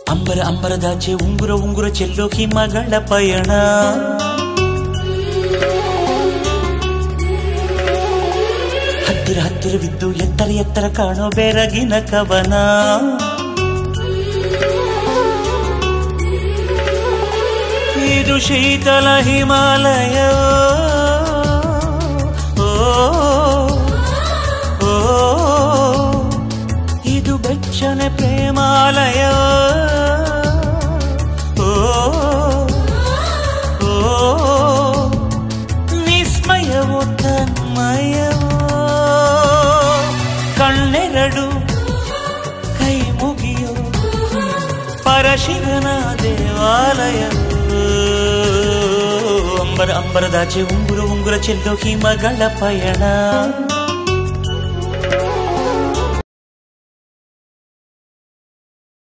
ಅಂಬರ ಅಂಬರದಾಚೆ ಉಂಗುರ ಉಂಗುರ ಚೆಲ್ಲೋ ಹಿಮಗಳ ಪಯಣ ಹತ್ತಿರ ಹತ್ತಿರವಿದ್ದು ಎತ್ತರ ಎತ್ತರ ಕಾಣೋ ಬೆರಗಿನ ಕವನ ಇದು ಶೀತಲ ಹಿಮಾಲಯ ಇದು ಬೆಚ್ಚನೆ ಪ್ರೇಮಾಲಯ ವಿಸ್ಮಯವೋ ತನ್ಮಯವೋ ಕಣ್ಣೆರಡು ಕೈ ಮುಗಿಯೋ ಪರಶಿವನ ದೇವಾಲಯ ಅಂಬರ ಅಂಬರದಾಚೆ ಉಂಗುರ ಉಂಗುರ ಚೆಲ್ಲೋ ಹಿಮಗಳ ಪಯಣ